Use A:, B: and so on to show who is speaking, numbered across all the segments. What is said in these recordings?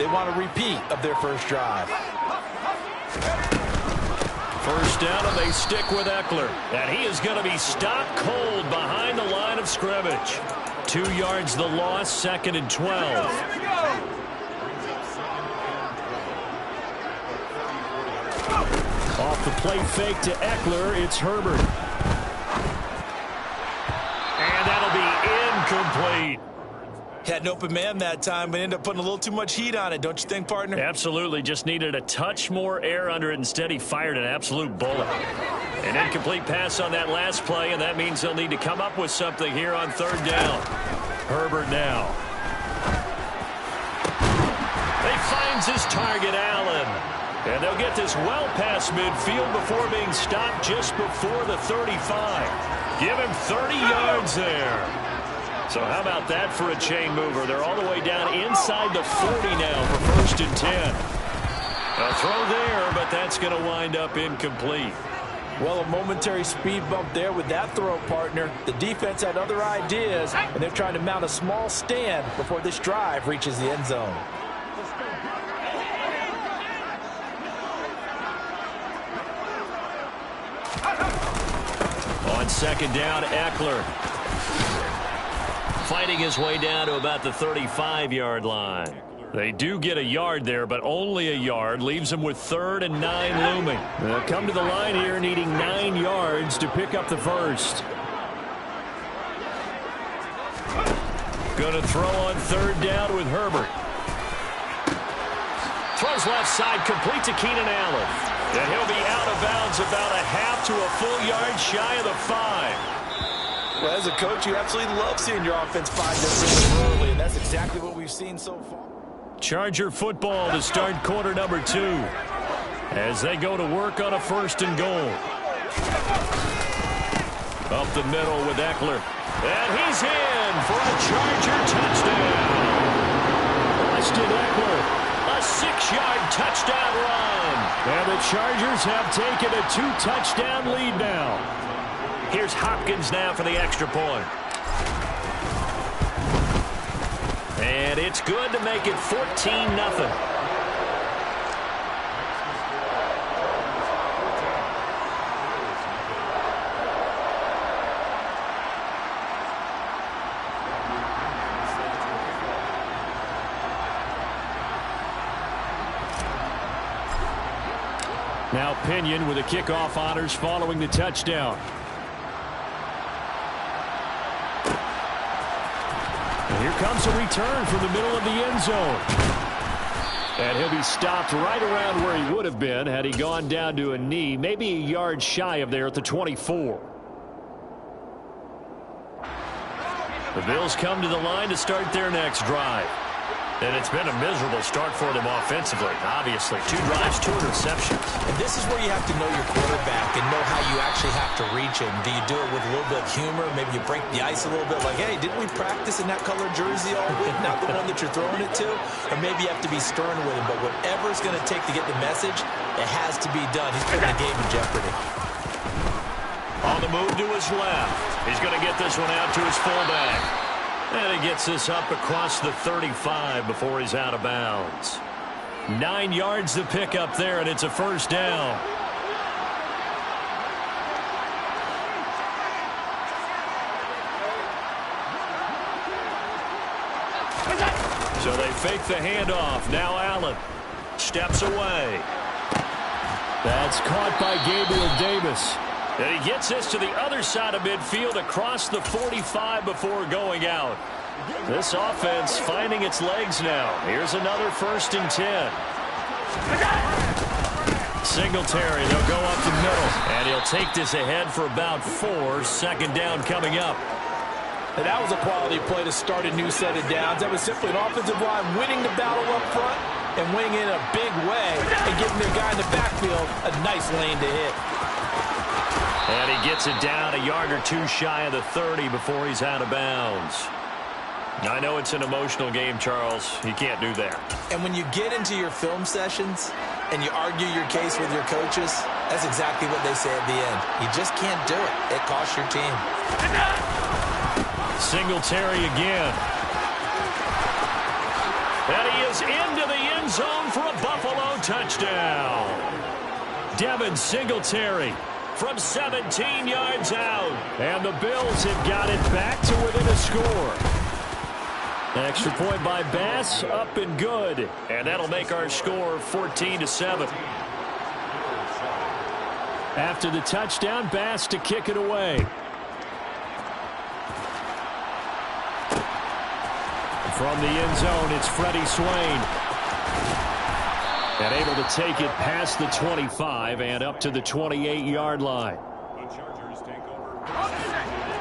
A: They want a repeat of their first drive.
B: First down, and they stick with Eckler. And he is going to be stopped cold behind the line of scrimmage. 2 yards the loss, 2nd and 12. Off the play fake to Eckler, it's Herbert. And that'll be incomplete.
A: Had an open man that time, but ended up putting a little too much heat on it, don't you think, partner?
B: Absolutely. Just needed a touch more air under it. Instead, he fired an absolute bullet. An incomplete pass on that last play, and that means they'll need to come up with something here on 3rd down. Herbert now. He finds his target, Allen. And they'll get this well past midfield before being stopped just before the 35. Give him 30 yards there. So how about that for a chain mover? They're all the way down inside the 40 now for 1st and 10. A throw there, but that's going to wind up incomplete.
A: Well, a momentary speed bump there with that throw, partner. The defense had other ideas, and they're trying to mount a small stand before this drive reaches the end zone.
B: On 2nd down, Eckler. Fighting his way down to about the 35-yard line. They do get a yard there, but only a yard. Leaves them with 3rd and 9 looming. They'll come to the line here needing 9 yards to pick up the first. Going to throw on 3rd down with Herbert. Throws left side, complete to Keenan Allen. And he'll be out of bounds about a half to a full yard shy of the 5.
A: Well, as a coach, you absolutely love seeing your offense find their rhythm early, and that's exactly what we've seen so far.
B: Charger football to start quarter number 2 as they go to work on a 1st and goal. Up the middle with Eckler. And he's in for a Charger touchdown. Austin Eckler, a 6-yard touchdown run. And the Chargers have taken a 2-touchdown lead now. Here's Hopkins now for the extra point. And it's good to make it 14-0. Now Pinion with the kickoff honors following the touchdown. Here comes a return from the middle of the end zone. And he'll be stopped right around where he would have been had he gone down to a knee, maybe a yard shy of there at the 24. The Bills come to the line to start their next drive. And it's been a miserable start for them offensively. Obviously, 2 drives, 2 interceptions.
A: And this is where you have to know your quarterback and know how you actually have to reach him. Do you do it with a little bit of humor? Maybe you break the ice a little bit like, hey, didn't we practice in that color jersey all week? Not the one that you're throwing it to? Or maybe you have to be stern with him. But whatever it's going to take to get the message, it has to be done. He's putting the game in jeopardy.
B: On the move to his left. He's going to get this one out to his fullback. And he gets this up across the 35 before he's out of bounds. 9 yards to pick up there, and it's a 1st down. So they fake the handoff. Now Allen steps away. That's caught by Gabriel Davis. And he gets this to the other side of midfield across the 45 before going out. This offense finding its legs now. Here's another 1st and 10. Singletary, they'll go up the middle. And he'll take this ahead for about 4. 2nd down coming up.
A: And that was a quality play to start a new set of downs. That was simply an offensive line winning the battle up front and winning in a big way and giving their guy in the backfield a nice lane to hit.
B: And he gets it down a yard or 2 shy of the 30 before he's out of bounds. I know it's an emotional game, Charles. You can't do that. And
A: when you get into your film sessions and you argue your case with your coaches, that's exactly what they say at the end. You just can't do it. It costs your team.
B: Singletary again. And he is into the end touchdown. Devin Singletary from 17 yards out. And the Bills have got it back to within a score. Extra point by Bass, up and good. And that'll make our score 14-7. After the touchdown, Bass to kick it away. From the end zone, it's Freddie Swain. And able to take it past the 25 and up to the 28-yard line.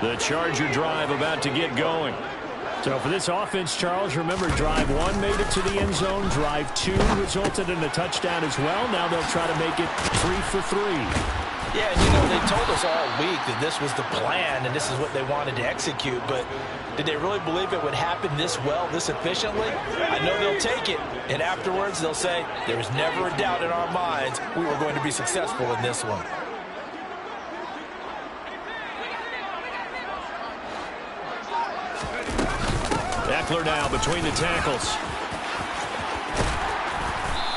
B: The Charger drive about to get going. So for this offense, Charles, remember, drive 1 made it to the end zone. Drive 2 resulted in a touchdown as well. Now they'll try to make it 3 for 3.
A: Yeah, and you know, they told us all week that this was the plan and this is what they wanted to execute, but did they really believe it would happen this well, this efficiently? I know they'll take it, and afterwards they'll say, there was never a doubt in our minds we were going to be successful in this one.
B: Eckler now between the tackles.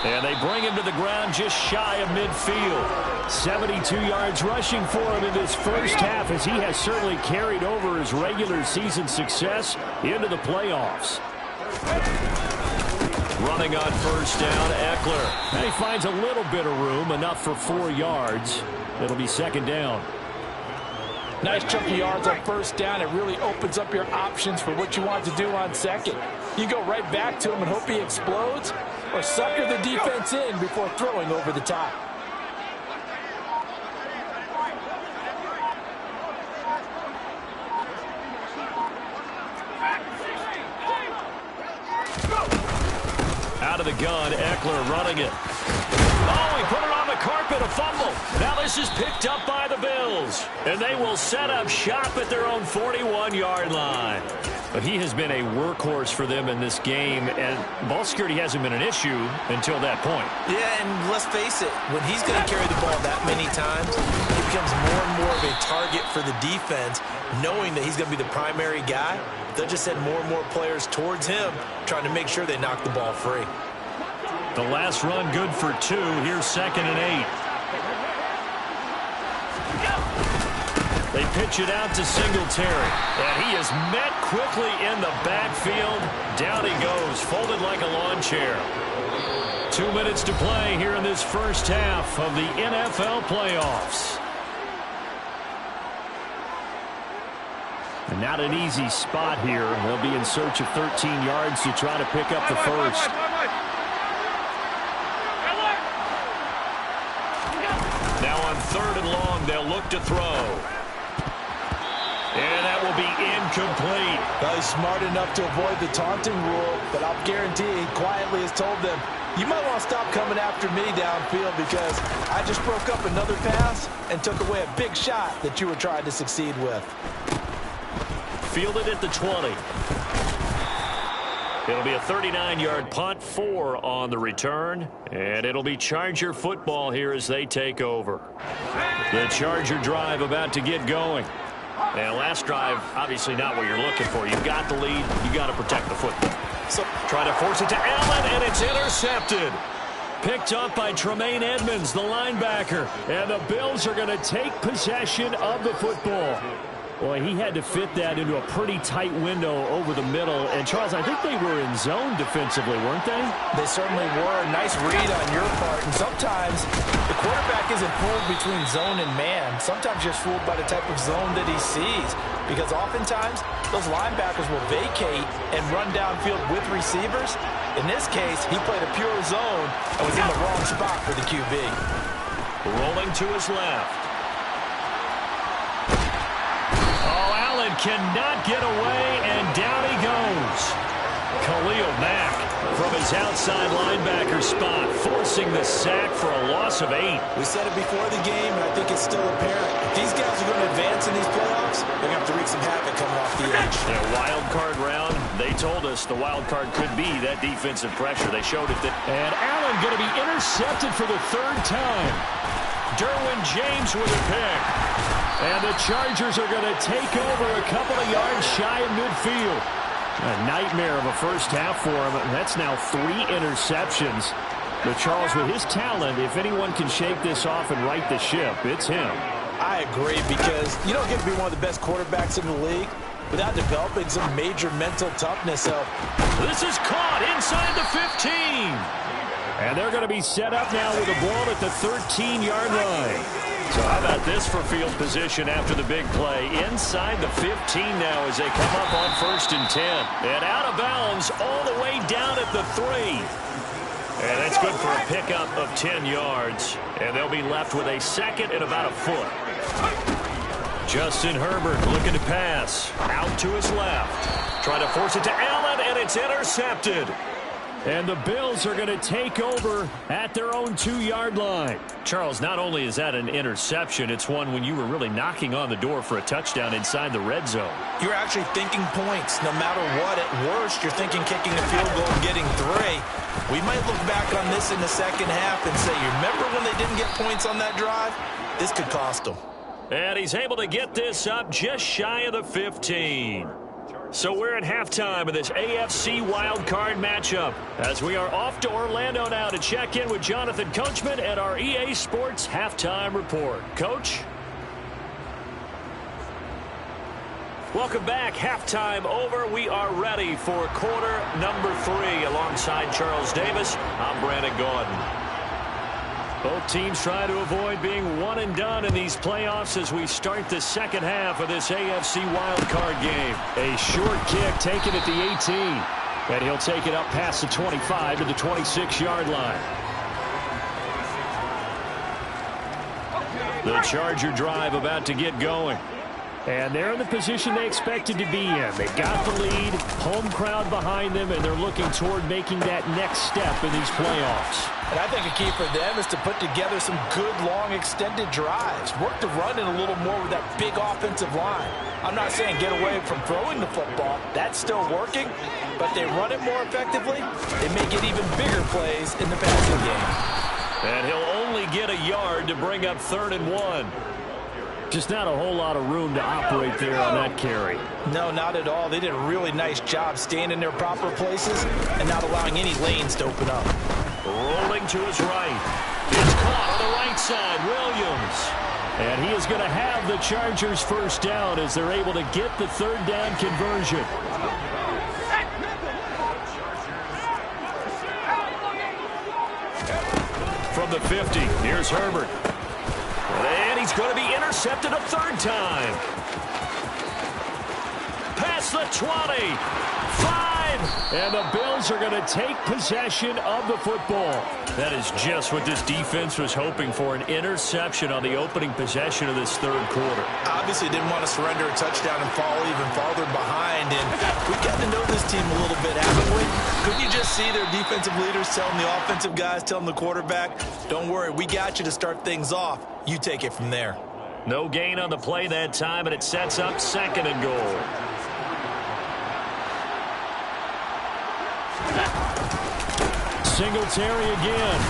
B: And they bring him to the ground just shy of midfield. 72 yards rushing for him in this first half, as he has certainly carried over his regular season success into the playoffs. Running on first down, Eckler. And he finds a little bit of room, enough for 4 yards. It'll be second down.
A: Nice chunk of yards on first down. It really opens up your options for what you want to do on second. You go right back to him and hope he explodes, or sucker the defense in before throwing over the top.
B: Out of the gun, Eckler running it. Oh, he put it on the carpet, a fumble. Now this is picked up by the Bills. And they will set up shop at their own 41-yard line. But he has been a workhorse for them in this game, and ball security hasn't been an issue until that point.
A: Yeah, and let's face it, when he's going to carry the ball that many times, he becomes more and more of a target for the defense, knowing that he's going to be the primary guy. They'll just send more and more players towards him, trying to make sure they knock the ball free.
B: The last run good for 2. Here's 2nd and 8. They pitch it out to Singletary. And he is met quickly in the backfield. Down he goes, folded like a lawn chair. 2 minutes to play here in this first half of the NFL playoffs. And not an easy spot here. They'll be in search of 13 yards to try to pick up the first. Now on 3rd and long, they'll look to throw. And that will be incomplete.
A: Well, he's smart enough to avoid the taunting rule, but I'll guarantee he quietly has told them, you might want to stop coming after me downfield because I just broke up another pass and took away a big shot that you were trying to succeed with.
B: Fielded at the 20. It'll be a 39-yard punt, 4 on the return, and it'll be Charger football here as they take over. The Charger drive about to get going. And last drive, obviously not what you're looking for. You've got the lead. You got to protect the football. So trying to force it to Allen, and it's intercepted. Picked up by Tremaine Edmonds, the linebacker. And the Bills are going to take possession of the football. Boy, he had to fit that into a pretty tight window over the middle. And, Charles, I think they were in zone defensively, weren't they?
A: They certainly were. Nice read on your part. And sometimes the quarterback isn't fooled between zone and man. Sometimes just fooled by the type of zone that he sees. Because oftentimes, those linebackers will vacate and run downfield with receivers. In this case, he played a pure zone and was in the wrong spot for the QB.
B: Rolling to his left. Cannot get away, and down he goes. Khalil Mack from his outside linebacker spot, forcing the sack for a loss of 8.
A: We said it before the game, and I think it's still apparent. If these guys are going to advance in these playoffs, they're going to have to wreak some havoc coming off the edge.
B: In a wild card round, they told us the wild card could be that defensive pressure. They showed it. And Allen going to be intercepted for the 3rd time. Derwin James with a pick. And the Chargers are going to take over a couple of yards shy of midfield. A nightmare of a first half for him. That's now 3 interceptions. But Charles, with his talent, if anyone can shake this off and right the ship, it's him.
A: I agree, because you don't get to be one of the best quarterbacks in the league without developing some major mental toughness. So
B: this is caught inside the 15. And they're going to be set up now with a ball at the 13-yard line. So how about this for field position after the big play? Inside the 15 now as they come up on 1st and 10. And out of bounds all the way down at the 3. And that's good for a pickup of 10 yards. And they'll be left with a 2nd and about a foot. Justin Herbert looking to pass. Out to his left. Trying to force it to Allen, and it's intercepted. And the Bills are going to take over at their own 2-yard line. Charles, not only is that an interception, it's one when you were really knocking on the door for a touchdown inside the red zone.
A: You're actually thinking points. No matter what, at worst, you're thinking kicking a field goal and getting 3. We might look back on this in the second half and say, you remember when they didn't get points on that drive? This could cost them.
B: And he's able to get this up just shy of the 15. So we're at halftime of this AFC wildcard matchup as we are off to Orlando now to check in with Jonathan Coachman at our EA Sports Halftime Report. Coach? Welcome back. Halftime over. We are ready for quarter number 3 alongside Charles Davis. I'm Brandon Gaudin. Both teams try to avoid being one and done in these playoffs as we start the second half of this AFC wildcard game. A short kick taken at the 18. And he'll take it up past the 25 to the 26-yard line. The Charger drive about to get going. And they're in the position they expected to be in. They got the lead, home crowd behind them, and they're looking toward making that next step in these playoffs.
A: And I think a key for them is to put together some good, long, extended drives. Work the run in a little more with that big offensive line. I'm not saying get away from throwing the football. That's still working. But they run it more effectively, they may get even bigger plays in the passing game.
B: And he'll only get a yard to bring up 3rd and 1. Just not a whole lot of room to operate there on that carry.
A: No, not at all. They did a really nice job staying in their proper places and not allowing any lanes to open up.
B: Rolling to his right. It's caught on the right side. Williams. And he is going to have the Chargers first down as they're able to get the 3rd down conversion. From the 50, here's Herbert. And he's going to be intercepted a 3rd time. Past the 20. 5. And the Bills are going to take possession of the football. That is just what this defense was hoping for, an interception on the opening possession of this 3rd quarter.
A: Obviously didn't want to surrender a touchdown and fall even farther behind. And we've got to know this team a little bit, haven't we? Couldn't you just see their defensive leaders telling the offensive guys, telling the quarterback, don't worry, we got you to start things off. You take it from there.
B: No gain on the play that time, and it sets up 2nd and goal. Singletary again.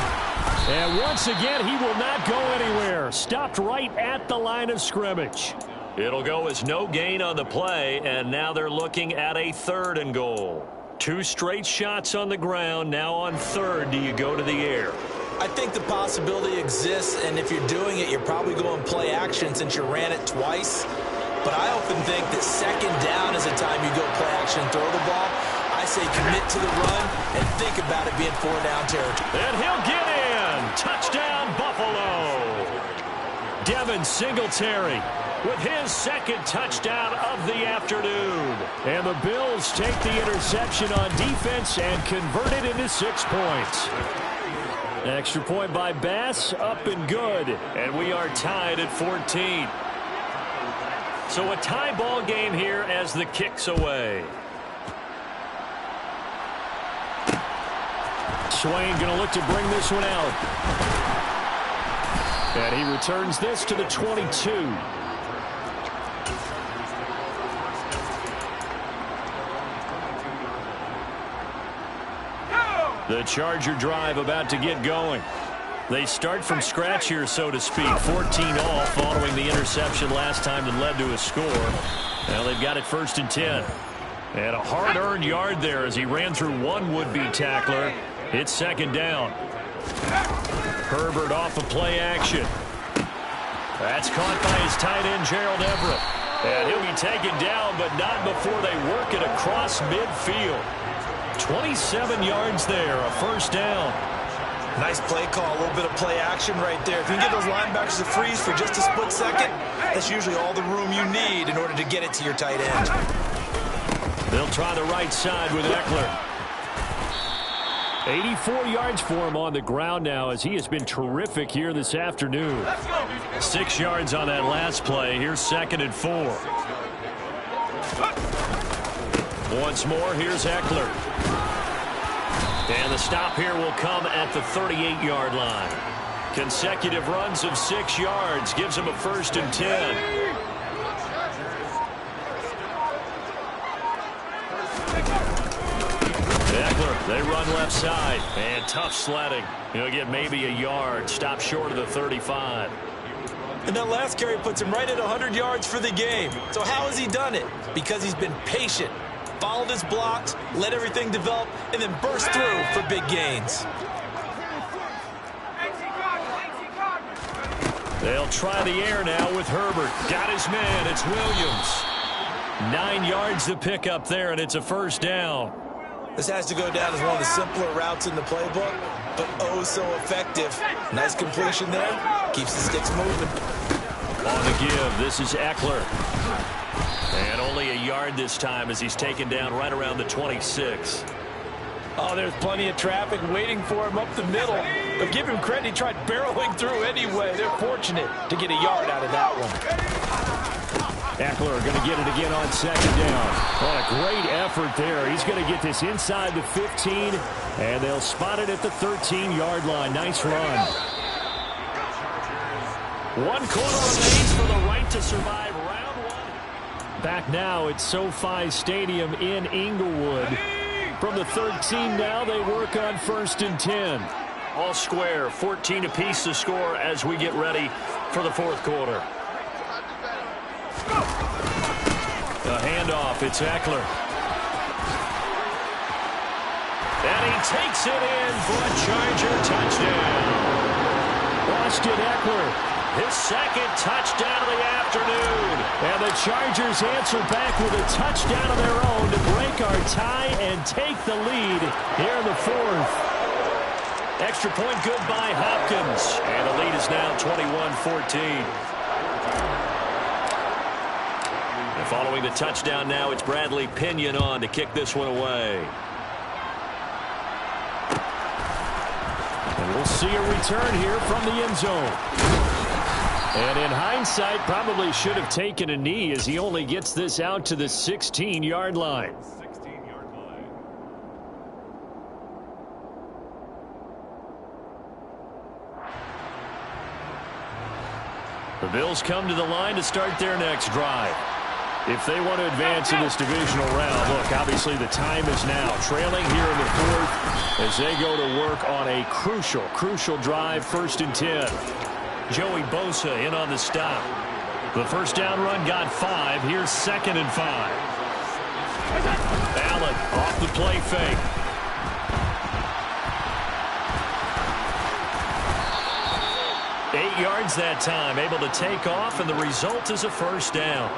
B: And once again, he will not go anywhere. Stopped right at the line of scrimmage. It'll go as no gain on the play, and now they're looking at a 3rd and goal. 2 straight shots on the ground. Now on 3rd, do you go to the air?
A: I think the possibility exists, and if you're doing it, you're probably going play action since you ran it twice. But I often think that 2nd down is a time you go play action and throw the ball. I say commit to the run and think about it being 4-down territory.
B: And he'll get in. Touchdown, Buffalo. Devin Singletary with his 2nd touchdown of the afternoon. And the Bills take the interception on defense and convert it into 6 points. Extra point by Bass, up and good. And we are tied at 14. So a tie ball game here as the kick's away. Swain going to look to bring this one out. And he returns this to the 22. The Charger drive about to get going. They start from scratch here, so to speak. 14 all following the interception last time that led to a score. Now they've got it 1st and 10. And a hard-earned yard there as he ran through one would-be tackler. It's second down. Herbert off of play action. That's caught by his tight end, Gerald Everett. And he'll be taken down, but not before they work it across midfield. 27 yards there, a first down.
A: Nice play call, a little bit of play action right there. If you can get those linebackers to freeze for just a split second, that's usually all the room you need in order to get it to your tight end.
B: They'll try the right side with Eckler. 84 yards for him on the ground now as he has been terrific here this afternoon. 6 yards on that last play. Here's second and 4. Once more, here's Eckler. And the stop here will come at the 38-yard line. Consecutive runs of 6 yards gives him a first and 10. Eckler, they run left side. And tough sledding. He'll get maybe a yard. Stop short of the 35.
A: And that last carry puts him right at 100 yards for the game. So how has he done it? Because he's been patient, followed his blocks, let everything develop, and then burst through for big gains.
B: They'll try the air now with Herbert. Got his man. It's Williams. 9 yards to pick up there, and it's a first down.
A: This has to go down as one of the simpler routes in the playbook, but oh so effective. Nice completion there. Keeps the sticks moving.
B: On the give, this is Eckler. And only a yard this time as he's taken down right around the 26.
A: Oh, there's plenty of traffic waiting for him up the middle. But give him credit, he tried barreling through anyway. They're fortunate to get a yard out of that one.
B: Eckler going to get it again on second down. What a great effort there. He's going to get this inside the 15, and they'll spot it at the 13-yard line. Nice run. 1 quarter remains for the right to survive round 1. Back now at SoFi Stadium in Inglewood. From the 13 now, they work on first and 10. All square, 14 apiece to score as we get ready for the fourth quarter. The handoff, it's Eckler. And he takes it in for a Charger touchdown. Austin Eckler, his second touchdown of the afternoon. And the Chargers answer back with a touchdown of their own to break our tie and take the lead here in the fourth. Extra point good by Hopkins. And the lead is now 21-14. Following the touchdown now, it's Bradley Pinion on to kick this one away. And we'll see a return here from the end zone. And in hindsight, probably should have taken a knee as he only gets this out to the 16-yard line. The Bills come to the line to start their next drive. If they want to advance in this divisional round, look, obviously the time is now. Trailing here in the fourth as they go to work on a crucial drive, first and 10. Joey Bosa in on the stop. The first down run got 5. Here's second and 5. Allen off the play fake. Eight yards that time, able to take off, and the result is a first down.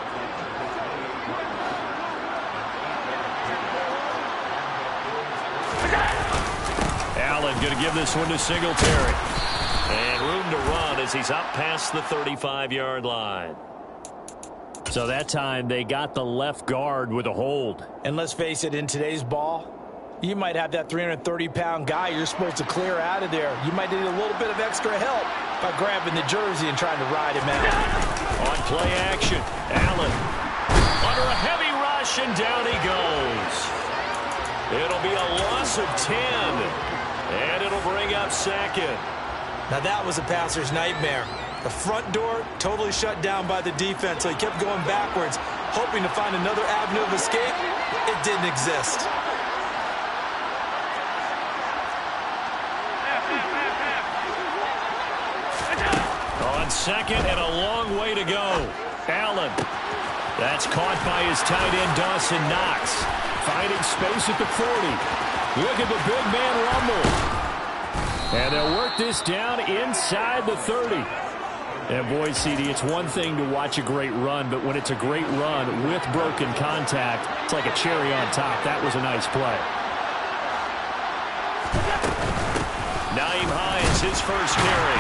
B: Allen going to give this one to Singletary. And room to run as he's up past the 35-yard line. So that time they got the left guard with a hold.
A: And let's face it, in today's ball, you might have that 330-pound guy you're supposed to clear out of there. You might need a little bit of extra help by grabbing the jersey and trying to ride him out.
B: On play action, Allen under a heavy rush, and down he goes. It'll be a loss of 10, and it'll bring up second.
A: Now that was a passer's nightmare. The front door totally shut down by the defense, so he kept going backwards, hoping to find another avenue of escape. It didn't exist.
B: On second and a long way to go. Allen. That's caught by his tight end, Dawson Knox. Finding space at the 40. Look at the big man rumble. And they'll work this down inside the 30. And boy, CD, it's one thing to watch a great run, but when it's a great run with broken contact, it's like a cherry on top. That was a nice play. Naeem Hines, his first carry.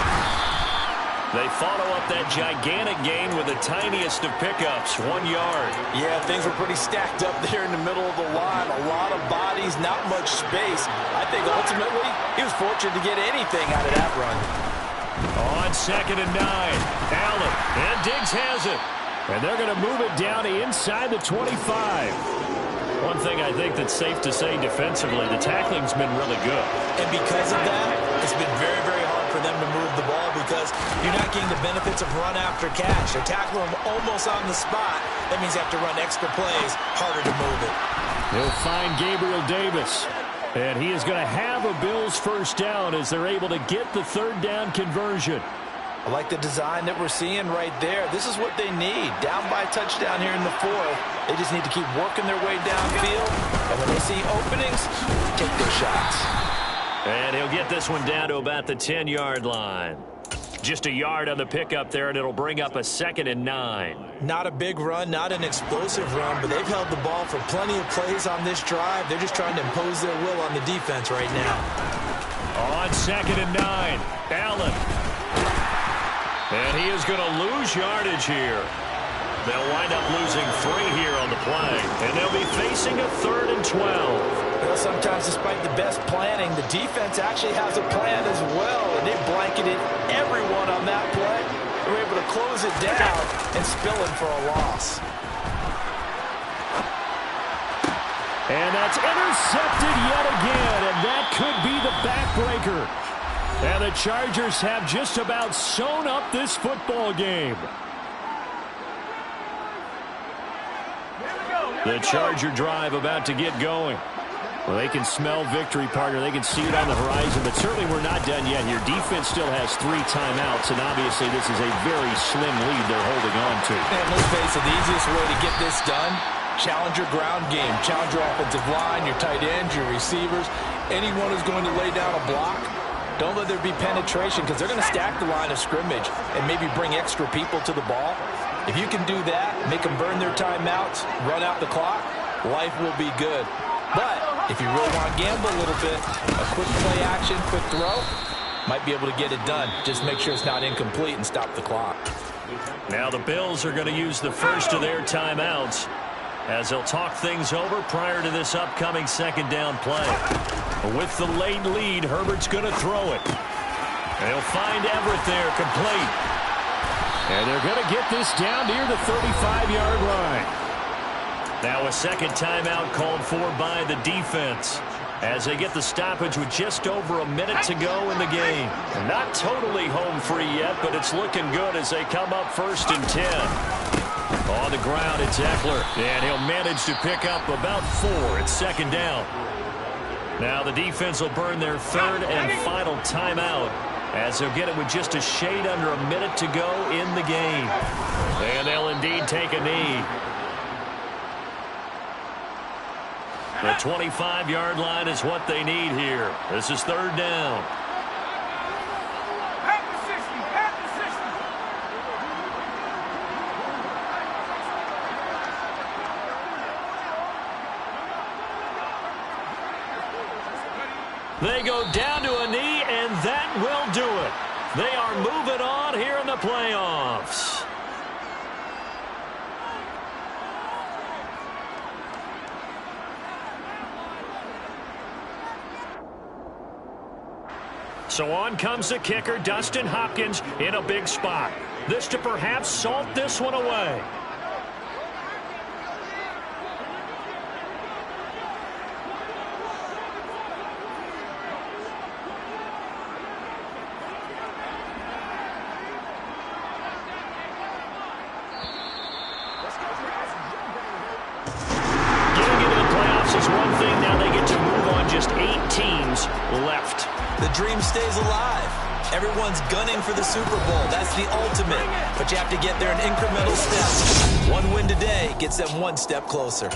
B: They follow up that gigantic gain with the tiniest of pickups, 1 yard.
A: Yeah, things were pretty stacked up there in the middle of the line. A lot of bodies, not much space. I think ultimately he was fortunate to get anything out of that run.
B: On 2nd and 9, Allen, and Diggs has it. And they're going to move it down inside the 25. One thing I think that's safe to say defensively, the tackling's been really good.
A: And because of that, it's been very, very hard for them to move the ball because you're not getting the benefits of run after catch. They're tackling them almost on the spot. That means you have to run extra plays, harder to move it.
B: They'll find Gabriel Davis. And he is going to have a Bills first down as they're able to get the 3rd down conversion.
A: I like the design that we're seeing right there. This is what they need. Down by a touchdown here in the 4th. They just need to keep working their way downfield. And when they see openings, take their shots.
B: And he'll get this one down to about the 10-yard line. Just a yard on the pickup there, and it'll bring up a 2nd and 9.
A: Not a big run, not an explosive run, but they've held the ball for plenty of plays on this drive. They're just trying to impose their will on the defense right now.
B: On 2nd and 9, Allen. And he is going to lose yardage here. They'll wind up losing 3 here on the play, and they'll be facing a 3rd and 12.
A: Well, sometimes despite the best planning, the defense actually has a plan as well, and they blanketed everyone on that play. They were able to close it down and spill it for a loss.
B: And that's intercepted yet again, and that could be the backbreaker. And the Chargers have just about sewn up this football game. The Charger drive about to get going. Well, they can smell victory, partner. They can see it on the horizon, but certainly we're not done yet here. Defense still has 3 timeouts, and obviously this is a very slim lead they're holding on to.
A: And let's face it, the easiest way to get this done, challenge your ground game. Challenge your offensive line, your tight ends, your receivers. Anyone who's going to lay down a block, don't let there be penetration because they're going to stack the line of scrimmage and maybe bring extra people to the ball. If you can do that, make them burn their timeouts, run out the clock, life will be good. But if you really want to gamble a little bit, a quick play action, quick throw, might be able to get it done. Just make sure it's not incomplete and stop the clock.
B: Now the Bills are going to use the first of their timeouts as they'll talk things over prior to this upcoming 2nd down play. With the late lead, Herbert's going to throw it. They'll find Everett there, complete. And they're going to get this down near the 35-yard line. Now a 2nd timeout called for by the defense as they get the stoppage with just over a minute to go in the game. Not totally home free yet, but it's looking good as they come up 1st and 10. On the ground, it's Eckler, and he'll manage to pick up about 4 at 2nd down. Now the defense will burn their 3rd and final timeout as they'll get it with just a shade under a minute to go in the game. And they'll indeed take a knee. The 25-yard line is what they need here. This is 3rd down. They go down to a knee, and that will do it. They are moving on here in the playoffs. So on comes the kicker, Dustin Hopkins, in a big spot. This to perhaps salt this one away. Getting into the playoffs is one thing. Now they get to move on. Just 8 teams left.
A: The dream stays alive. Everyone's gunning for the Super Bowl. That's the ultimate. But you have to get there in incremental steps. One win today gets them one step closer.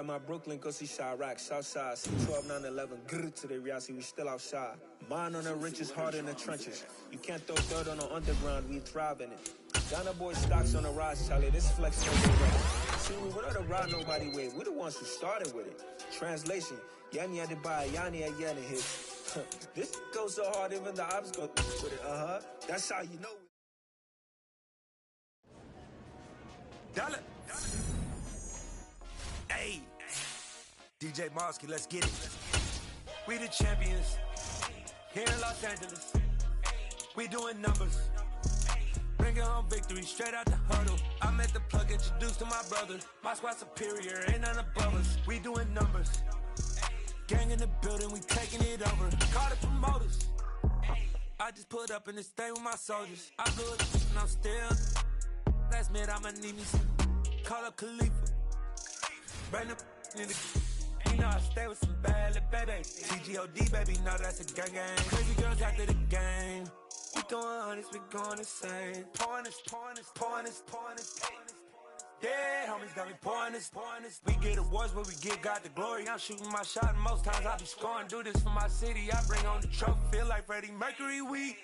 C: my Brooklyn, go see Chirac, Southside, C12, 911, grrr to the Riasi, we still outside. Mine on the riches, hard in the trenches. You can't throw dirt on the underground, we thrive in it. Ghana boy stocks on the rise, Charlie, this flex no way. See, what are the ride nobody wave? We the ones who started with it. Translation, Yani had to buy, Yani had Yanni hit. This goes so hard, even the ops go with it, That's how you know it.
D: Dollar. Hey, DJ Mosky, let's get it. We the champions here in Los Angeles. We doing numbers. Bringing home victory straight out the huddle. I met the plug, introduced to my brother. My squad superior, ain't none above us. We doing numbers. Gang in the building, we taking it over. Call the promoters. I just put up in this thing with my soldiers. I blew it and I'm still. Last minute I'ma need me some. Call up Khalifa. Bring the in the. You know I stay with some bad little baby. CGOD baby, know that's a gang gang. Crazy girls after the game. We going honest, we going insane. Pouring this. Yeah, homies got me pouring this. We get awards, but we give God the glory. I'm shooting my shot, and most times I be scoring. Do this for my city, I bring on the trophy. Feel like Freddie Mercury, we